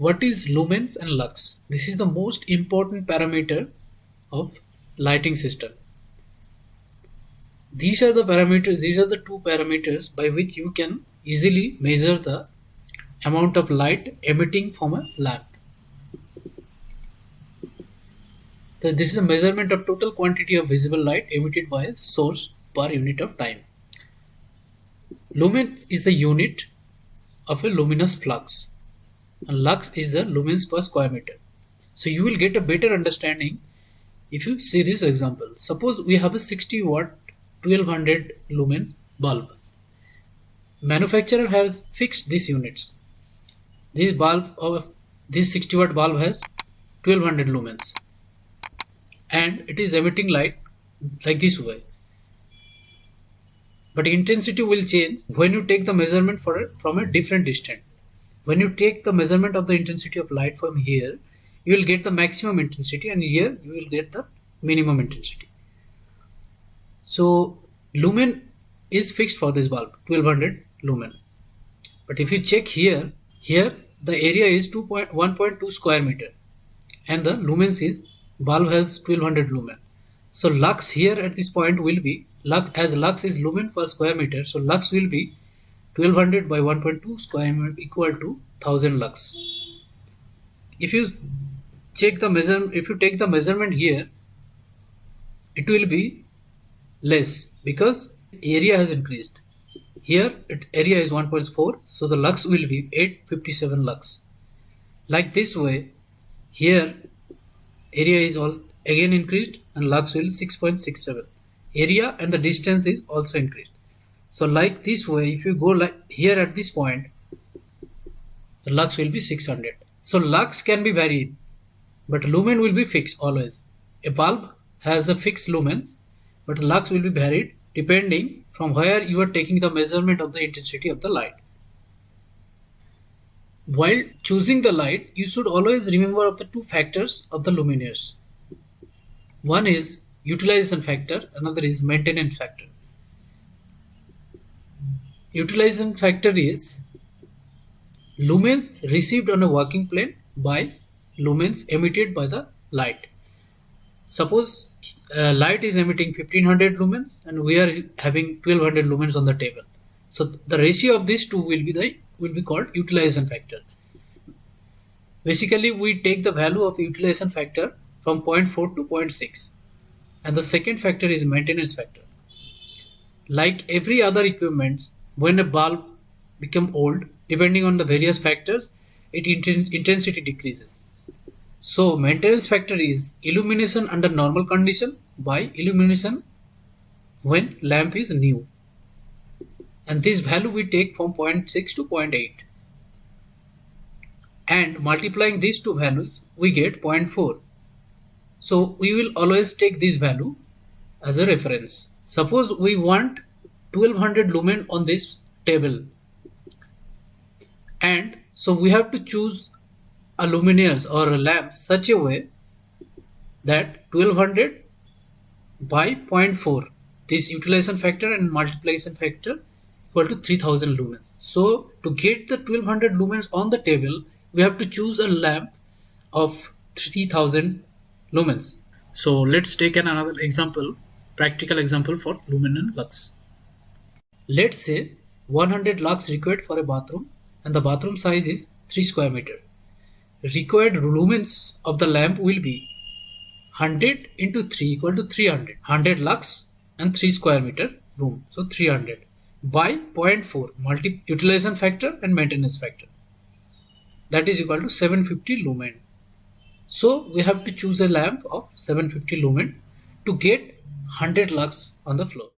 What is lumens and lux? This is the most important parameter of lighting system. These are the two parameters by which you can easily measure the amount of light emitting from a lamp. So this is a measurement of total quantity of visible light emitted by a source per unit of time. Lumen is the unit of a luminous flux and lux is the lumens per square meter. So you will get a better understanding if you see this example. Suppose we have a 60 watt 1200 lumen bulb. Manufacturer has fixed these units. This 60 watt bulb has 1200 lumens and it is emitting light like this way. But intensity will change when you take the measurement from a different distance. When you take the measurement of the intensity of light from here, you will get the maximum intensity and here you will get the minimum intensity. So lumen is fixed for this bulb, 1200 lumen. But if you check here the area is 1.2 square meter and the lumens is bulb has 1200 lumen. So lux here at this point will be lux, as lux is lumen per square meter, so lux will be 1200 by 1.2 square meter equal to 1000 lux. If you take the measurement here, it will be less because area has increased. Here area is 1.4, so the lux will be 857 lux. Like this way, here area is all again increased and lux will 6.67. Area and the distance is also increased. So like this way, if you go like here at this point, the lux will be 600. So lux can be varied, but lumen will be fixed always. A bulb has a fixed lumens, but lux will be varied depending from where you are taking the measurement of the intensity of the light. While choosing the light, you should always remember of the two factors of the luminaires. One is utilization factor, another is maintenance factor. Utilization factor is lumens received on a working plane by lumens emitted by the light. Suppose light is emitting 1500 lumens and we are having 1200 lumens on the table. So the ratio of these two will be called utilization factor. Basically, we take the value of utilization factor from 0.4 to 0.6, and the second factor is maintenance factor. Like every other equipment, when a bulb becomes old, depending on the various factors, its intensity decreases. So maintenance factor is illumination under normal condition by illumination when lamp is new. And this value we take from 0.6 to 0.8. And multiplying these two values, we get 0.4. So we will always take this value as a reference. Suppose we want 1200 lumen on this table. And so we have to choose a luminaires or a lamp such a way that 1200 by 0.4, this utilization factor and multiplication factor equal to 3000 lumens. So to get the 1200 lumens on the table, we have to choose a lamp of 3000 lumens. So let's take another example, practical example for lumen and lux. Let's say 100 lux required for a bathroom and the bathroom size is 3 square meter. Required lumens of the lamp will be 100 into 3 equal to 300. 100 lux and 3 square meter room. So 300 by 0.4 utilization factor and maintenance factor. That is equal to 750 lumen. So we have to choose a lamp of 750 lumen to get 100 lux on the floor.